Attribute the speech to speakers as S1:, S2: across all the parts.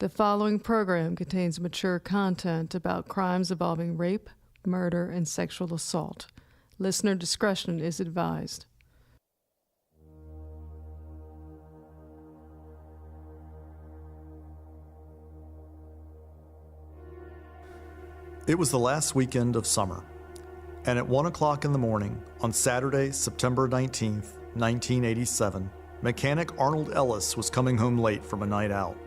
S1: The following program contains mature content about crimes involving rape, murder, and sexual assault. Listener discretion is advised.
S2: It was the last weekend of summer, and at 1 o'clock in the morning on Saturday, September 19th, 1987, mechanic Arnold Ellis was coming home late from a night out.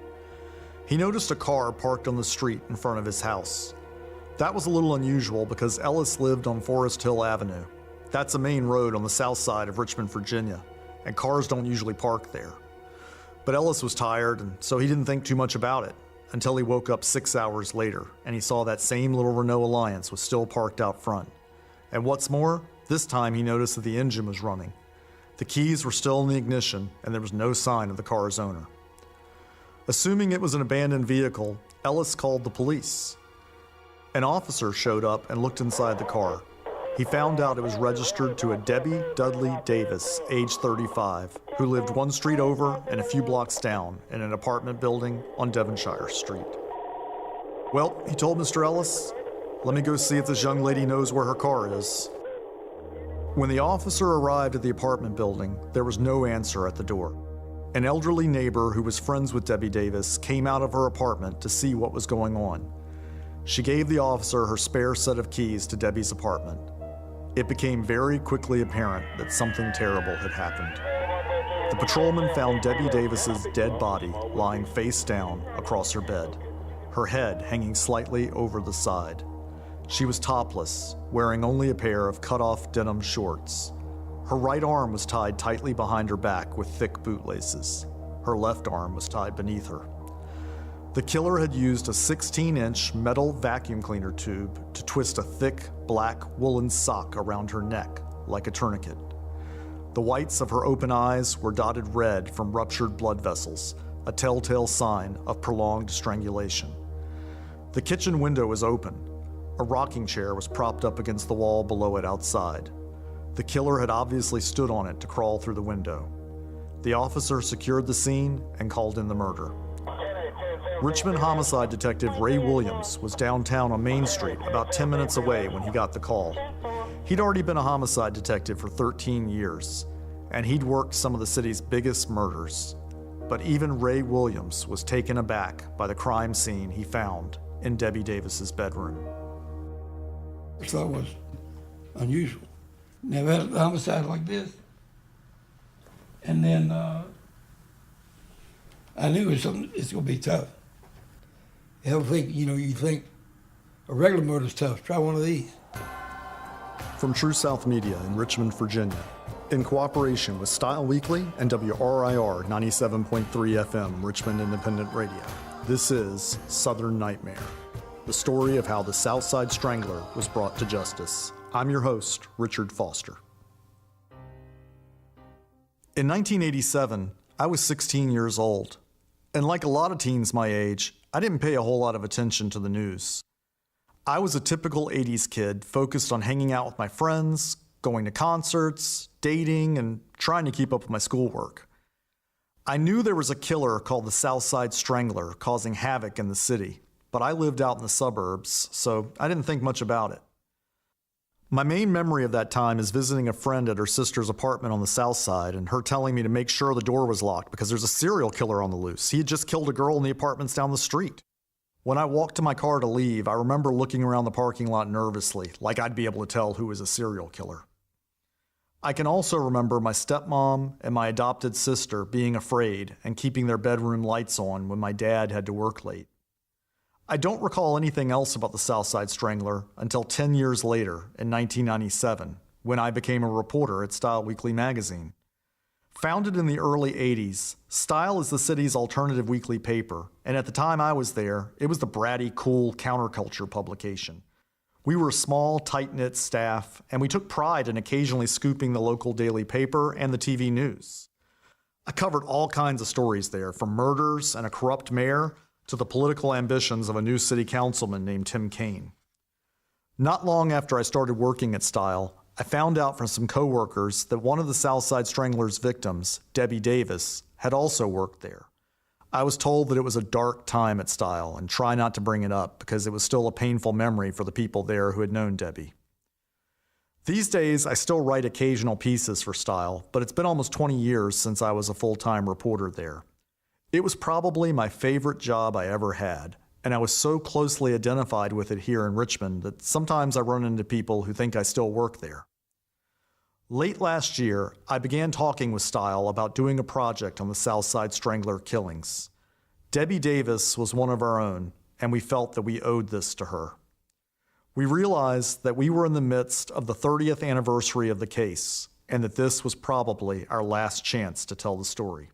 S2: He noticed a car parked on the street in front of his house. That was a little unusual because Ellis lived on Forest Hill Avenue. That's a main road on the south side of Richmond, Virginia, and cars don't usually park there. But Ellis was tired, and so he didn't think too much about it until he woke up 6 hours later and he saw that same little Renault Alliance was still parked out front. And what's more, this time he noticed that the engine was running. The keys were still in the ignition and there was no sign of the car's owner. Assuming it was an abandoned vehicle, Ellis called the police. An officer showed up and looked inside the car. He found out it was registered to a Debbie Dudley Davis, age 35, who lived one street over and a few blocks down in an apartment building on Devonshire Street. Well, he told Mr. Ellis, "Let me go see if this young lady knows where her car is." When the officer arrived at the apartment building, there was no answer at the door. An elderly neighbor who was friends with Debbie Davis came out of her apartment to see what was going on. She gave the officer her spare set of keys to Debbie's apartment. It became very quickly apparent that something terrible had happened. The patrolman found Debbie Davis's dead body lying face down across her bed, her head hanging slightly over the side. She was topless, wearing only a pair of cut-off denim shorts. Her right arm was tied tightly behind her back with thick bootlaces. Her left arm was tied beneath her. The killer had used a 16-inch metal vacuum cleaner tube to twist a thick, black woolen sock around her neck, like a tourniquet. The whites of her open eyes were dotted red from ruptured blood vessels, a telltale sign of prolonged strangulation. The kitchen window was open. A rocking chair was propped up against the wall below it outside. The killer had obviously stood on it to crawl through the window. The officer secured the scene and called in the murder. Richmond homicide detective Ray Williams was downtown on Main Street about 10 minutes away when he got the call. He'd already been a homicide detective for 13 years, and he'd worked some of the city's biggest murders. But even Ray Williams was taken aback by the crime scene he found in Debbie Davis's bedroom.
S3: I thought it was unusual. Never had a homicide like this. And then I knew it's going to be tough. You think a regular murder's tough. Try one of these.
S2: From True South Media in Richmond, Virginia, in cooperation with Style Weekly and WRIR 97.3 FM Richmond Independent Radio, this is Southern Nightmare, the story of how the South Side Strangler was brought to justice. I'm your host, Richard Foster. In 1987, I was 16 years old, and like a lot of teens my age, I didn't pay a whole lot of attention to the news. I was a typical 80s kid focused on hanging out with my friends, going to concerts, dating, and trying to keep up with my schoolwork. I knew there was a killer called the South Side Strangler causing havoc in the city, but I lived out in the suburbs, so I didn't think much about it. My main memory of that time is visiting a friend at her sister's apartment on the south side and her telling me to make sure the door was locked because there's a serial killer on the loose. He had just killed a girl in the apartments down the street. When I walked to my car to leave, I remember looking around the parking lot nervously, like I'd be able to tell who was a serial killer. I can also remember my stepmom and my adopted sister being afraid and keeping their bedroom lights on when my dad had to work late. I don't recall anything else about the South Side Strangler until 10 years later in 1997, when I became a reporter at Style Weekly magazine. Founded in the early 80s, Style is the city's alternative weekly paper, and at the time I was there, it was the bratty, cool counterculture publication. We were a small, tight-knit staff, and we took pride in occasionally scooping the local daily paper and the TV news. I covered all kinds of stories there, from murders and a corrupt mayor to the political ambitions of a new city councilman named Tim Kaine. Not long after I started working at Style, I found out from some coworkers that one of the South Side Strangler's victims, Debbie Davis, had also worked there. I was told that it was a dark time at Style and try not to bring it up because it was still a painful memory for the people there who had known Debbie. These days, I still write occasional pieces for Style, but it's been almost 20 years since I was a full-time reporter there. It was probably my favorite job I ever had, and I was so closely identified with it here in Richmond that sometimes I run into people who think I still work there. Late last year, I began talking with Style about doing a project on the South Side Strangler killings. Debbie Davis was one of our own, and we felt that we owed this to her. We realized that we were in the midst of the 30th anniversary of the case, and that this was probably our last chance to tell the story.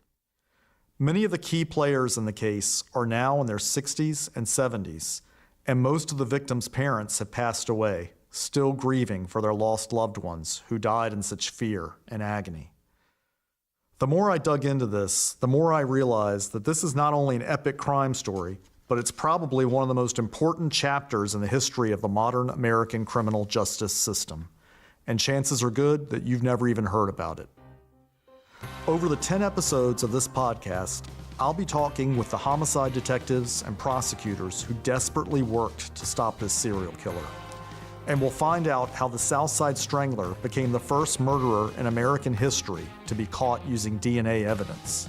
S2: Many of the key players in the case are now in their 60s and 70s, and most of the victims' parents have passed away, still grieving for their lost loved ones who died in such fear and agony. The more I dug into this, the more I realized that this is not only an epic crime story, but it's probably one of the most important chapters in the history of the modern American criminal justice system. And chances are good that you've never even heard about it. Over the 10 episodes of this podcast, I'll be talking with the homicide detectives and prosecutors who desperately worked to stop this serial killer. And we'll find out how the South Side Strangler became the first murderer in American history to be caught using DNA evidence.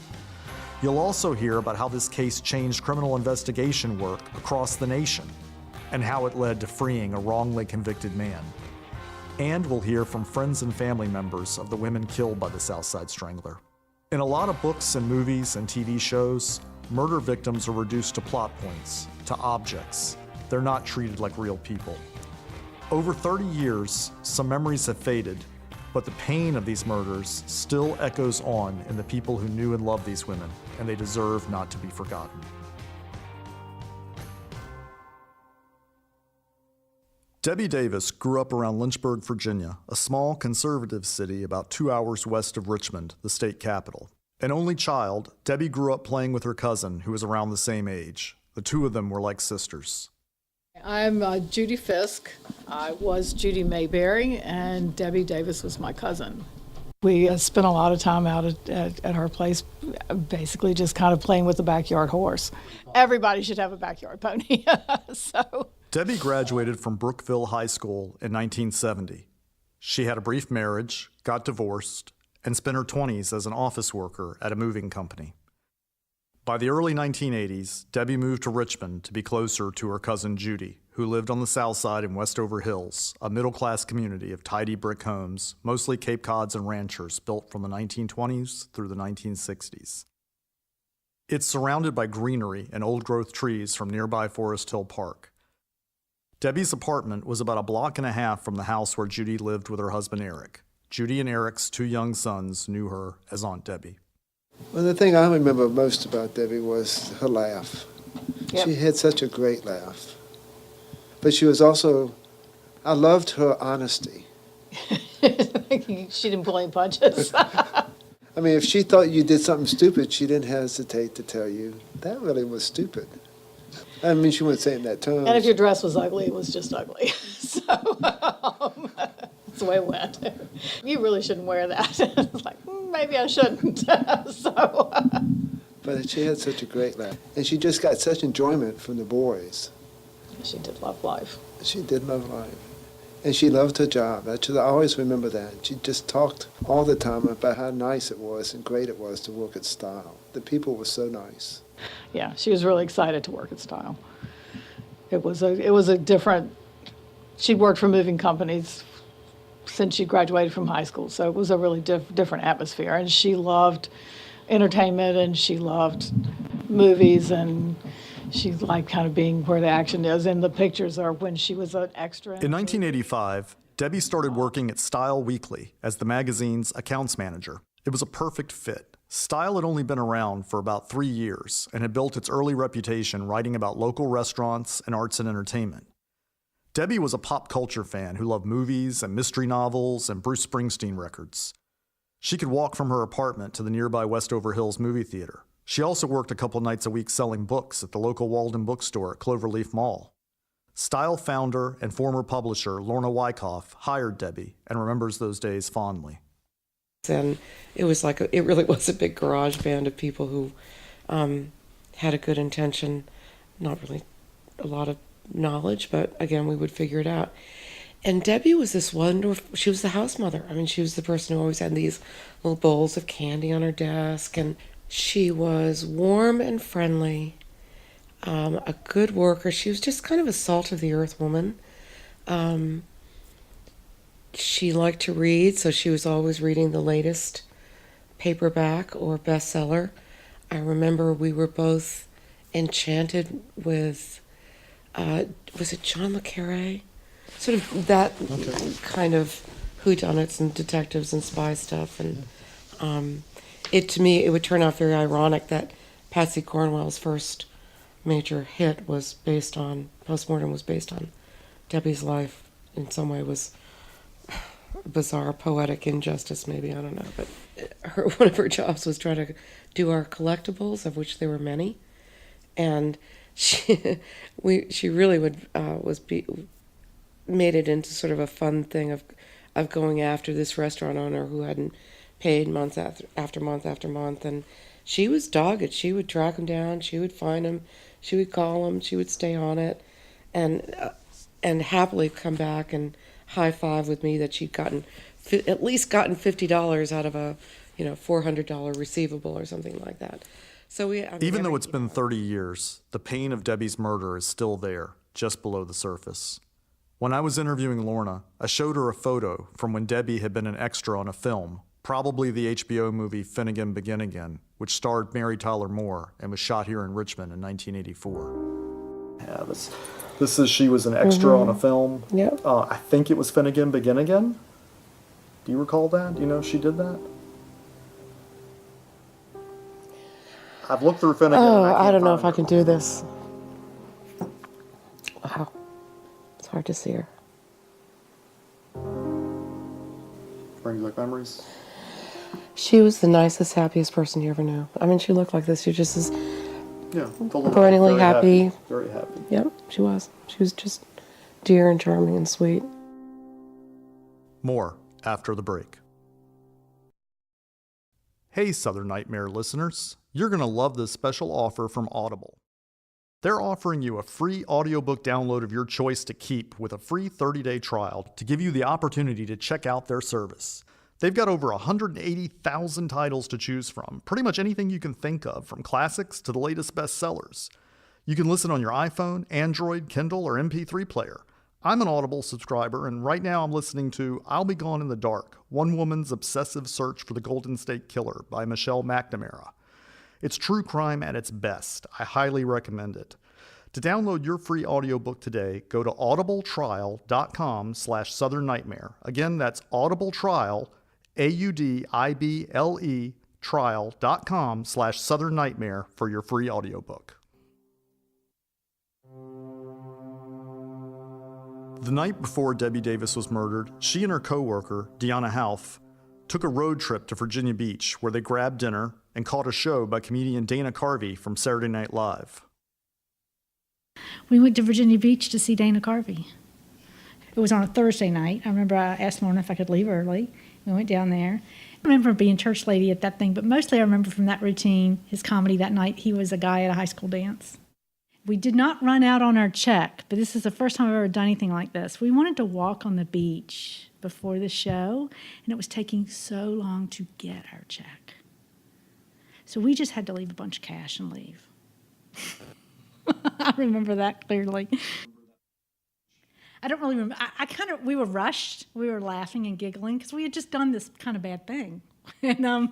S2: You'll also hear about how this case changed criminal investigation work across the nation and how it led to freeing a wrongly convicted man. And we'll hear from friends and family members of the women killed by the South Side Strangler. In a lot of books and movies and TV shows, murder victims are reduced to plot points, to objects. They're not treated like real people. Over 30 years, some memories have faded, but the pain of these murders still echoes on in the people who knew and loved these women, and they deserve not to be forgotten. Debbie Davis grew up around Lynchburg, Virginia, a small conservative city about 2 hours west of Richmond, the state capital. An only child, Debbie grew up playing with her cousin, who was around the same age. The two of them were like sisters.
S4: I'm Judy Fisk. I was Judy Mayberry, and Debbie Davis was my cousin. We spent a lot of time out at her place, basically just kind of playing with the backyard horse. Everybody should have a backyard pony.
S2: Debbie graduated from Brookville High School in 1970. She had a brief marriage, got divorced, and spent her 20s as an office worker at a moving company. By the early 1980s, Debbie moved to Richmond to be closer to her cousin Judy, who lived on the south side in Westover Hills, a middle-class community of tidy brick homes, mostly Cape Cods and ranchers built from the 1920s through the 1960s. It's surrounded by greenery and old-growth trees from nearby Forest Hill Park. Debbie's apartment was about a block and a half from the house where Judy lived with her husband Eric. Judy and Eric's two young sons knew her as Aunt Debbie.
S5: Well, the thing I remember most about Debbie was her laugh. Yep. She had such a great laugh. But she was also, I loved her honesty.
S4: She didn't pull any punches.
S5: I mean, if she thought you did something stupid, she didn't hesitate to tell you, that really was stupid. I mean, she wouldn't say it in that tone.
S4: And if your dress was ugly, it was just ugly. That's the way it went. You really shouldn't wear that. It's like, maybe I shouldn't.
S5: But she had such a great laugh. And she just got such enjoyment from the boys.
S4: She did love life.
S5: She did love life. And she loved her job. I always remember that. She just talked all the time about how nice it was and great it was to work at Style. The people were so nice.
S4: Yeah, she was really excited to work at Style. It was a different, she'd worked for moving companies since she graduated from high school, so it was a really different atmosphere. And she loved entertainment, and she loved movies, and she liked kind of being where the action is. And the pictures are when she was an extra.
S2: In 1985, Debbie started working at Style Weekly as the magazine's accounts manager. It was a perfect fit. Style had only been around for about 3 years and had built its early reputation writing about local restaurants and arts and entertainment. Debbie was a pop culture fan who loved movies and mystery novels and Bruce Springsteen records. She could walk from her apartment to the nearby Westover Hills movie theater. She also worked a couple nights a week selling books at the local Walden bookstore at Cloverleaf Mall. Style founder and former publisher Lorna Wyckoff hired Debbie and remembers those days fondly.
S6: And it was like it really was a big garage band of people who had a good intention, not really a lot of knowledge, but again, we would figure it out. And Debbie was this wonderful, she was the house mother. I mean, she was the person who always had these little bowls of candy on her desk, and she was warm and friendly, a good worker. She was just kind of a salt of the earth woman. She liked to read, so she was always reading the latest paperback or bestseller. I remember we were both enchanted with, was it John le Carré? Sort of that kind of whodunits and detectives and spy stuff. And to me, it would turn out very ironic that Patsy Cornwell's first major hit was based on, Postmortem was based on Debbie's life. In some way was bizarre, poetic injustice, maybe, I don't know. But one of her jobs was try to do our collectibles, of which there were many. And she really would, made it into sort of a fun thing of going after this restaurant owner who hadn't paid month after month. And she was dogged. She would track him down. She would find him. She would call him. She would stay on it. And happily come back and high five with me that she'd at least gotten $50 out of a $400 receivable or something like that. So
S2: even though it's been 30 years, the pain of Debbie's murder is still there, just below the surface. When I was interviewing Lorna, I showed her a photo from when Debbie had been an extra on a film, probably the HBO movie Finnegan Begin Again, which starred Mary Tyler Moore and was shot here in Richmond in 1984. Yeah, this says she was an extra on a film.
S6: Yep.
S2: I think it was Finnegan Begin Again. Do you recall that? Do you know if she did that? I've looked through Finnegan.
S6: Oh,
S2: and
S6: I don't know if
S2: find
S6: I can do this. Wow. It's hard to see her.
S2: Brings back memories.
S6: She was the nicest, happiest person you ever knew. I mean, she looked like this. She just is perennially happy.
S2: Very happy.
S6: Yep, she was. She was just dear and charming and sweet.
S2: More after the break. Hey, Southern Nightmare listeners. You're going to love this special offer from Audible. They're offering you a free audiobook download of your choice to keep with a free 30-day trial to give you the opportunity to check out their service. They've got over 180,000 titles to choose from, pretty much anything you can think of, from classics to the latest bestsellers. You can listen on your iPhone, Android, Kindle, or MP3 player. I'm an Audible subscriber, and right now I'm listening to I'll Be Gone in the Dark, One Woman's Obsessive Search for the Golden State Killer by Michelle McNamara. It's true crime at its best. I highly recommend it. To download your free audiobook today, go to audibletrial.com/Southern Nightmare. Again, that's audibletrial, AUDIBLE, trial.com/Southern Nightmare for your free audiobook. The night before Debbie Davis was murdered, she and her coworker, Deanna Houff, took a road trip to Virginia Beach where they grabbed dinner and caught a show by comedian Dana Carvey from Saturday Night Live.
S7: We went to Virginia Beach to see Dana Carvey. It was on a Thursday night. I remember I asked Lorna if I could leave early. We went down there. I remember being church lady at that thing, but mostly I remember from that routine, his comedy that night, he was a guy at a high school dance. We did not run out on our check, but this is the first time I've ever done anything like this. We wanted to walk on the beach before the show, and it was taking so long to get our check. So we just had to leave a bunch of cash and leave. I remember that clearly. I don't really remember. We were rushed. We were laughing and giggling because we had just done this kind of bad thing. And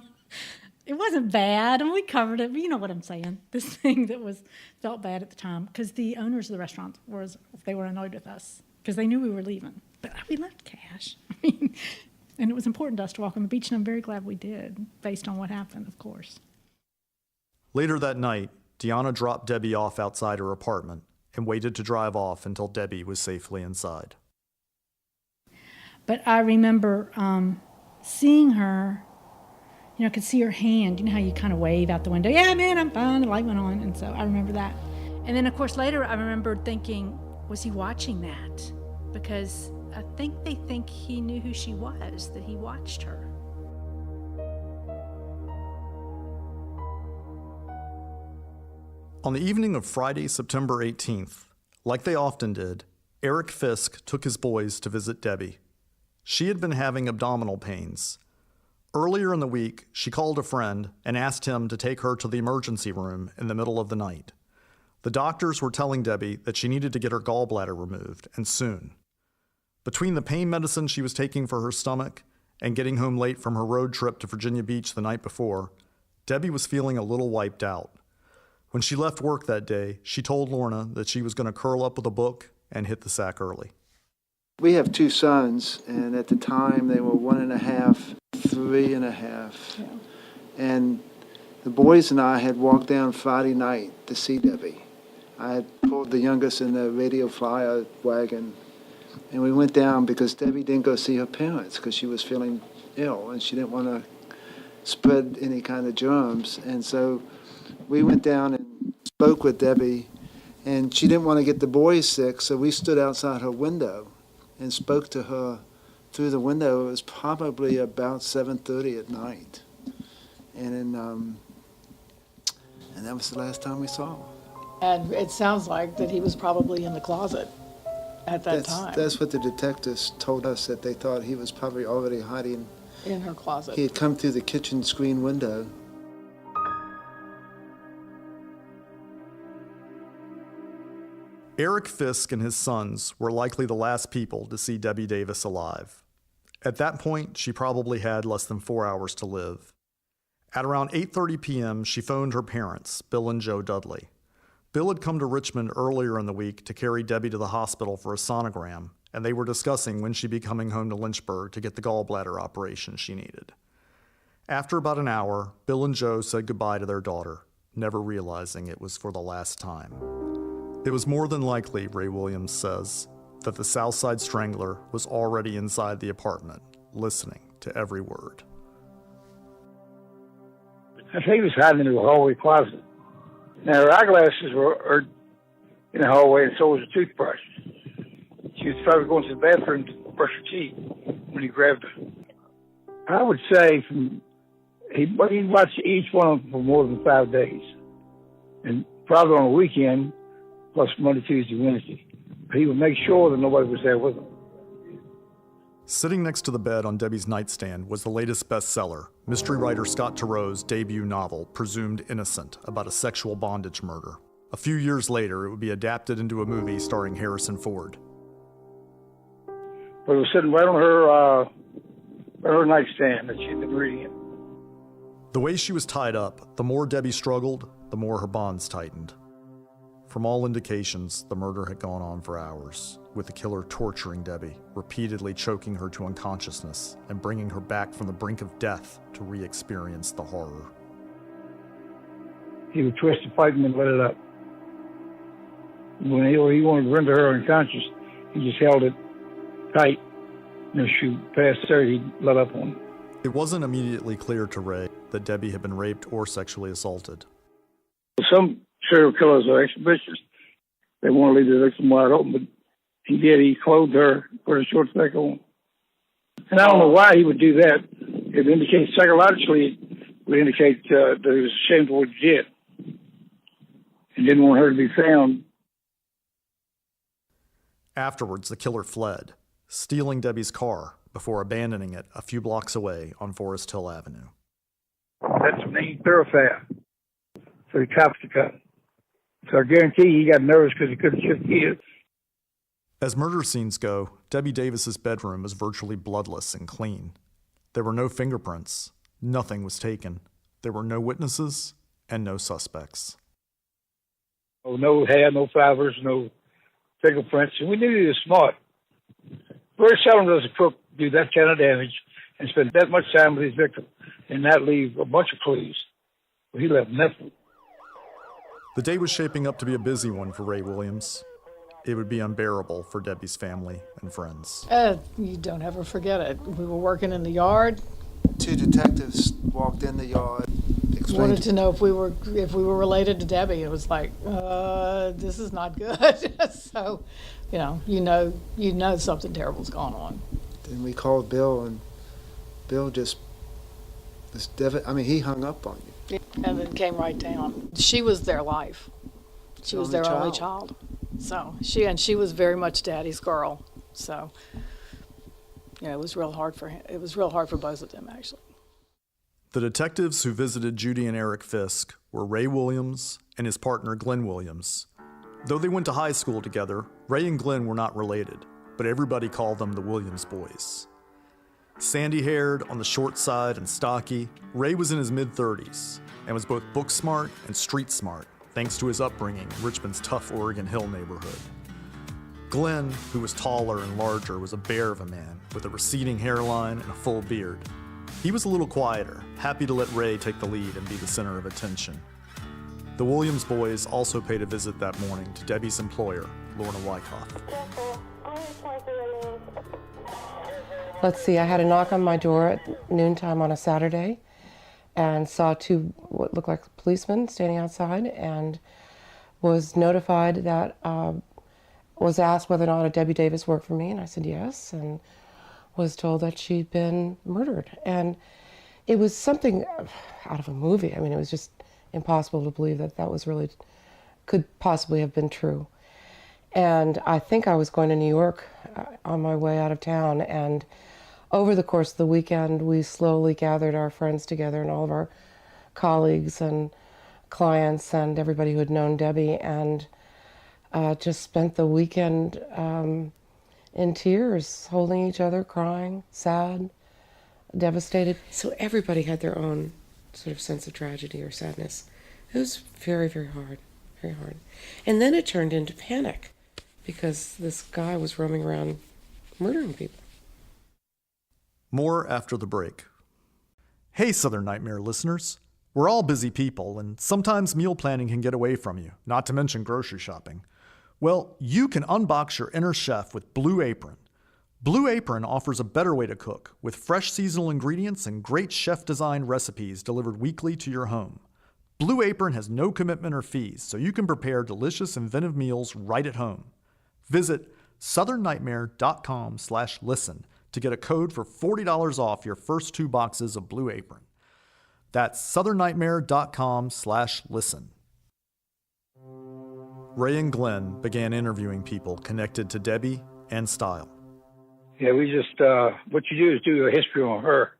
S7: it wasn't bad, and we covered it. But you know what I'm saying. This thing that felt bad at the time because the owners of the restaurant were annoyed with us because they knew we were leaving. But we left cash. And it was important to us to walk on the beach, and I'm very glad we did, based on what happened, of course.
S2: Later that night, Deanna dropped Debbie off outside her apartment and waited to drive off until Debbie was safely inside.
S7: But I remember seeing her, I could see her hand. You know how you kind of wave out the window, yeah, man, I'm fine, the light went on, and so I remember that. And then, of course, later I remember thinking, was he watching that? Because I think they think he knew who she was, that he watched her.
S2: On the evening of Friday, September 18th, like they often did, Eric Fisk took his boys to visit Debbie. She had been having abdominal pains. Earlier in the week, she called a friend and asked him to take her to the emergency room in the middle of the night. The doctors were telling Debbie that she needed to get her gallbladder removed, and soon. Between the pain medicine she was taking for her stomach and getting home late from her road trip to Virginia Beach the night before, Debbie was feeling a little wiped out. When she left work that day, she told Lorna that she was going to curl up with a book and hit the sack early.
S5: We have 2 sons, and at the time they were 1.5, 3.5.
S4: Yeah.
S5: And the boys and I had walked down Friday night to see Debbie. I had pulled the youngest in the radio flyer wagon, and we went down because Debbie didn't go see her parents because she was feeling ill and she didn't want to spread any kind of germs. And so we went down and spoke with Debbie, and she didn't want to get the boys sick, so we stood outside her window and spoke to her through the window. It was probably about 7:30 at night. And that was the last time we saw her.
S4: And it sounds like that he was probably in the closet at that time.
S5: That's what the detectives told us, that they thought he was probably already hiding.
S4: In her closet.
S5: He had come through the kitchen screen window.
S2: Eric Fisk and his sons were likely the last people to see Debbie Davis alive. At that point, she probably had less than 4 hours to live. At around 8:30 p.m., she phoned her parents, Bill and Joe Dudley. Bill had come to Richmond earlier in the week to carry Debbie to the hospital for a sonogram, and they were discussing when she'd be coming home to Lynchburg to get the gallbladder operation she needed. After about an hour, Bill and Joe said goodbye to their daughter, never realizing it was for the last time. It was more than likely, Ray Williams says, that the South Side Strangler was already inside the apartment, listening to every word.
S8: I think he was hiding in the hallway closet. Now, her eyeglasses were in the hallway, and so was a toothbrush. She was probably going to the bathroom to brush her teeth when he grabbed her. I would say he watched each one of them for more than 5 days, and probably on a weekend, plus Monday, Tuesday, Wednesday. But he would make sure that nobody was there with him.
S2: Sitting next to the bed on Debbie's nightstand was the latest bestseller, mystery writer Scott Turow's debut novel, Presumed Innocent, about a sexual bondage murder. A few years later, it would be adapted into a movie starring Harrison Ford.
S8: But it was sitting right on her nightstand that she'd been reading it.
S2: The way she was tied up, the more Debbie struggled, the more her bonds tightened. From all indications, the murder had gone on for hours, with the killer torturing Debbie, repeatedly choking her to unconsciousness and bringing her back from the brink of death to re-experience the horror. He
S8: would twist the pipe and then let it up. When he wanted to render her unconscious, he just held it tight. And if she passed there, he'd let up on it.
S2: It wasn't immediately clear to Ray that Debbie had been raped or sexually assaulted.
S8: Some serial killers are exhibitionists. They want to leave the victim wide open, but he did. He clothed her, put her shorts back on. And I don't know why he would do that. It indicates psychologically, it would indicate that he was ashamed of what he did and didn't want her to be found.
S2: Afterwards, the killer fled, stealing Debbie's car before abandoning it a few blocks away on Forest Hill Avenue.
S8: That's a main thoroughfare, so he cops to cut. So I guarantee he got nervous because he couldn't shift gears.
S2: As murder scenes go, Debbie Davis's bedroom was virtually bloodless and clean. There were no fingerprints. Nothing was taken. There were no witnesses and no suspects.
S8: Oh, no hair, no fibers, no fingerprints. And we knew he was smart. Very seldom does a crook do that kind of damage and spend that much time with his victim and not leave a bunch of clues. Well, he left nothing.
S2: The day was shaping up to be a busy one for Ray Williams. It would be unbearable for Debbie's family and friends.
S4: You don't ever forget it. We were working in the yard.
S5: 2 detectives walked in the yard,
S4: Wanted to know if we were related to Debbie. It was like, this is not good. So, you know something terrible's gone on.
S5: Then we called Bill, and Bill just was he hung up on you.
S4: And then came right down. She was their life. She was their only child. So she was very much Daddy's girl. So, it was real hard for him. It was real hard for both of them, actually.
S2: The detectives who visited Judy and Eric Fisk were Ray Williams and his partner Glenn Williams. Though they went to high school together, Ray and Glenn were not related, but everybody called them the Williams boys. Sandy-haired, on the short side and stocky, Ray was in his mid-30s and was both book smart and street smart, thanks to his upbringing in Richmond's tough Oregon Hill neighborhood. Glenn, who was taller and larger, was a bear of a man with a receding hairline and a full beard. He was a little quieter, happy to let Ray take the lead and be the center of attention. The Williams boys also paid a visit that morning to Debbie's employer, Lorna Wyckoff.
S6: Let's see, I had a knock on my door at noontime on a Saturday and saw two what looked like policemen standing outside, and was notified that, was asked whether or not a Debbie Davis worked for me, and I said yes, and was told that she'd been murdered. And it was something out of a movie. I mean, it was just impossible to believe that that was really, could possibly have been true. And I think I was going to New York on my way out of town, and over the course of the weekend, we slowly gathered our friends together and all of our colleagues and clients and everybody who had known Debbie, and just spent the weekend in tears, holding each other, crying, sad, devastated. So everybody had their own sort of sense of tragedy or sadness. It was very, very hard, very hard. And then it turned into panic because this guy was roaming around murdering people.
S2: More after the break. Hey, Southern Nightmare listeners. We're all busy people, and sometimes meal planning can get away from you, not to mention grocery shopping. Well, you can unbox your inner chef with Blue Apron. Blue Apron offers a better way to cook, with fresh seasonal ingredients and great chef-designed recipes delivered weekly to your home. Blue Apron has no commitment or fees, so you can prepare delicious, inventive meals right at home. Visit southernnightmare.com/listen to get a code for $40 off your first 2 boxes of Blue Apron. That's southernnightmare.com/listen. Ray and Glenn began interviewing people connected to Debbie and Style.
S8: Yeah, we just, what you do is do a history on her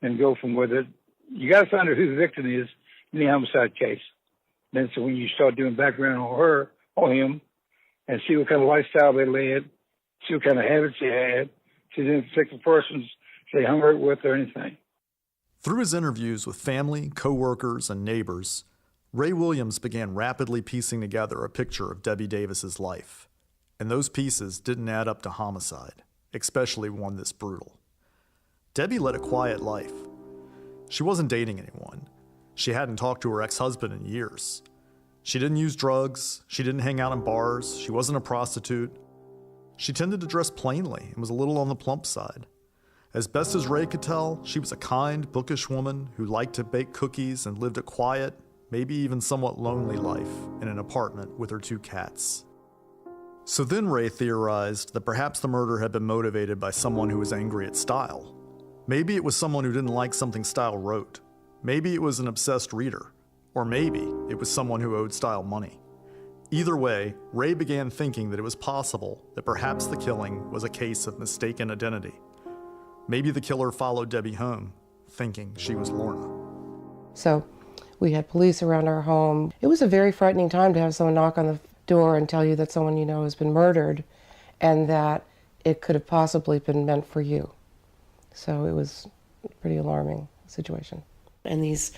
S8: and go from whether, you got to find out who the victim is in the homicide case. Then so when you start doing background on her, or him, and see what kind of lifestyle they led, see what kind of habits they had, see the particular persons they hung out with or anything.
S2: Through his interviews with family, co-workers, and neighbors, Ray Williams began rapidly piecing together a picture of Debbie Davis's life. And those pieces didn't add up to homicide, especially one this brutal. Debbie led a quiet life. She wasn't dating anyone. She hadn't talked to her ex-husband in years. She didn't use drugs. She didn't hang out in bars. She wasn't a prostitute. She tended to dress plainly and was a little on the plump side. As best as Ray could tell, she was a kind, bookish woman who liked to bake cookies and lived a quiet, maybe even somewhat lonely life in an apartment with her 2 cats. So then Ray theorized that perhaps the murder had been motivated by someone who was angry at Style. Maybe it was someone who didn't like something Style wrote. Maybe it was an obsessed reader. Or maybe it was someone who owed Style money. Either way, Ray began thinking that it was possible that perhaps the killing was a case of mistaken identity. Maybe the killer followed Debbie home, thinking she was Lorna.
S6: So we had police around our home. It was a very frightening time to have someone knock on the door and tell you that someone you know has been murdered and that it could have possibly been meant for you. So it was a pretty alarming situation. And these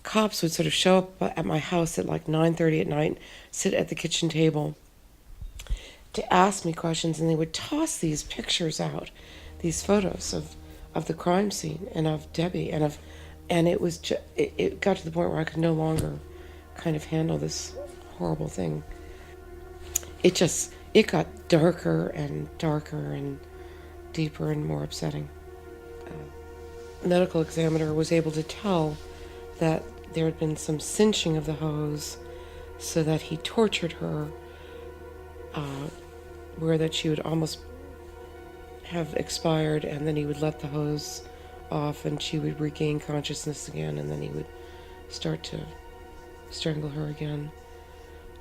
S6: cops would sort of show up at my house at like 9:30 at night, sit at the kitchen table to ask me questions, and they would toss these pictures out, these photos of the crime scene and of Debbie, and it was it got to the point where I could no longer kind of handle this horrible thing. It got darker and darker and deeper and more upsetting. Medical examiner was able to tell that there had been some cinching of the hose so that he tortured her, where that she would almost have expired, and then he would let the hose off and she would regain consciousness again, and then he would start to strangle her again.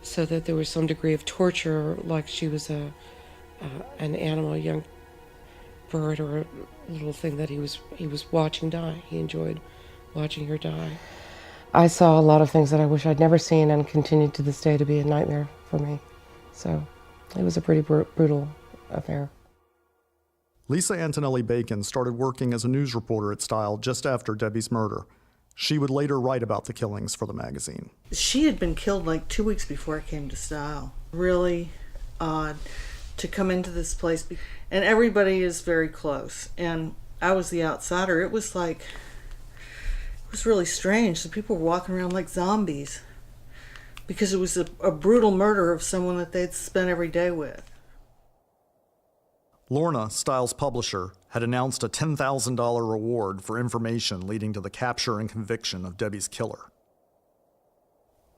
S6: so that there was some degree of torture, like she was an animal, a young bird or a little thing that he was watching die. He enjoyed watching her die. I saw a lot of things that I wish I'd never seen and continued to this day to be a nightmare for me. So it was a pretty brutal affair.
S2: Lisa Antonelli Bacon started working as a news reporter at Style just after Debbie's murder. She would later write about the killings for the magazine.
S9: She had been killed like 2 weeks before I came to Style. Really odd to come into this place. And everybody is very close. And I was the outsider. It was really strange. The people were walking around like zombies because it was a brutal murder of someone that they'd spent every day with.
S2: Lorna, Styles' publisher, had announced a $10,000 reward for information leading to the capture and conviction of Debbie's killer.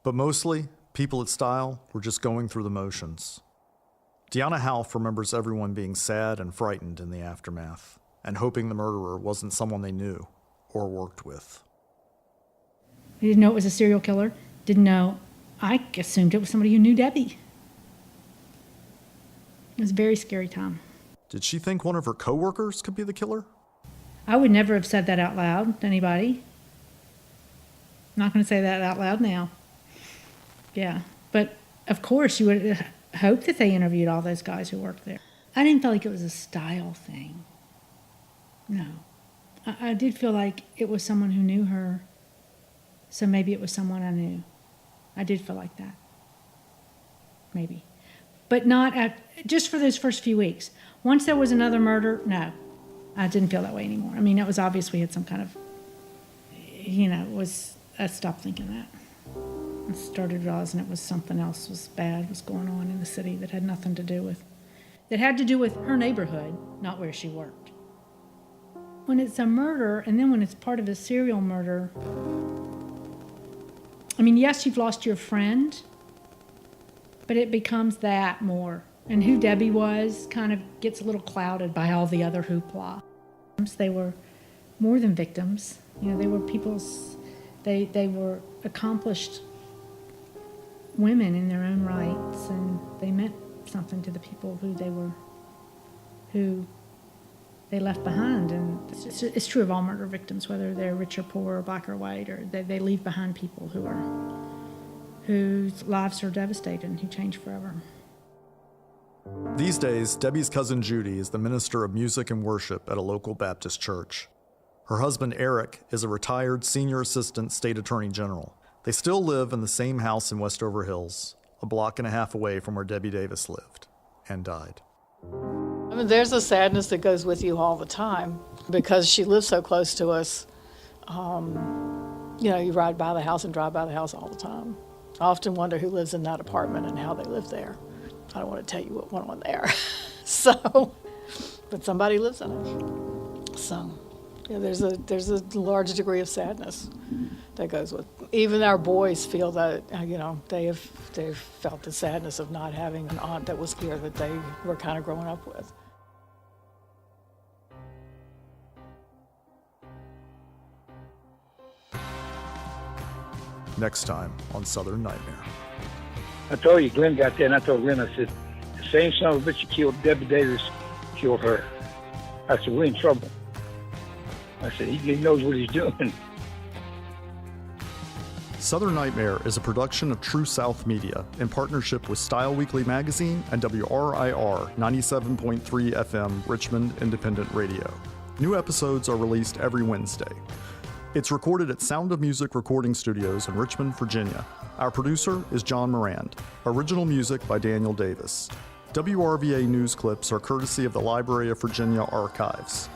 S2: But mostly, people at Style were just going through the motions. Deanna Houff remembers everyone being sad and frightened in the aftermath, and hoping the murderer wasn't someone they knew or worked with.
S7: We didn't know it was a serial killer. Didn't know. I assumed it was somebody who knew Debbie. It was a very scary time.
S2: Did she think one of her coworkers could be the killer?
S7: I would never have said that out loud to anybody. I'm not going to say that out loud now. Yeah. But, of course, you would hope that they interviewed all those guys who worked there. I didn't feel like it was a Style thing. No. I did feel like it was someone who knew her, so maybe it was someone I knew. I did feel like that. Maybe. But not just for those first few weeks. Once there was another murder, no. I didn't feel that way anymore. I mean, it was obvious we had some kind of, I stopped thinking that. I started realizing it was something else was going on in the city that had nothing to do with, that had to do with her neighborhood, not where she worked. When it's a murder, and then when it's part of a serial murder, I mean, yes, you've lost your friend, but it becomes that more. And who Debbie was kind of gets a little clouded by all the other hoopla. They were more than victims. They were they were accomplished women in their own rights, and they meant something to the people who they left behind. And it's true of all murder victims, whether they're rich or poor or black or white, or they leave behind people whose lives are devastated and who change forever.
S2: These days, Debbie's cousin Judy is the minister of music and worship at a local Baptist church. Her husband Eric is a retired senior assistant state attorney general. They still live in the same house in Westover Hills, a block and a half away from where Debbie Davis lived and died.
S4: I mean, there's a sadness that goes with you all the time because she lives so close to us. You ride by the house and drive by the house all the time. I often wonder who lives in that apartment and how they live there. I don't want to tell you what went on there. But somebody lives in it. So, there's a large degree of sadness that goes with. Even our boys feel that, they've felt the sadness of not having an aunt that was here that they were kind of growing up with.
S2: Next time on Southern Nightmare.
S8: I told you, Glenn got there, and I told Glenn, I said, the same son of a bitch that killed Debbie Davis killed her. I said, we're in trouble. I said, he knows what he's doing.
S2: Southern Nightmare is a production of True South Media in partnership with Style Weekly Magazine and WRIR 97.3 FM Richmond Independent Radio. New episodes are released every Wednesday. It's recorded at Sound of Music Recording Studios in Richmond, Virginia. Our producer is John Morand. Original music by Daniel Davis. WRVA news clips are courtesy of the Library of Virginia Archives.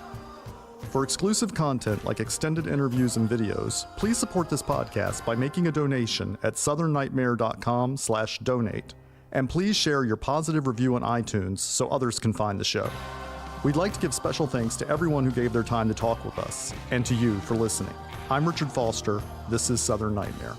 S2: For exclusive content like extended interviews and videos, please support this podcast by making a donation at southernnightmare.com/donate. And please share your positive review on iTunes so others can find the show. We'd like to give special thanks to everyone who gave their time to talk with us, and to you for listening. I'm Richard Foster. This is Southern Nightmare.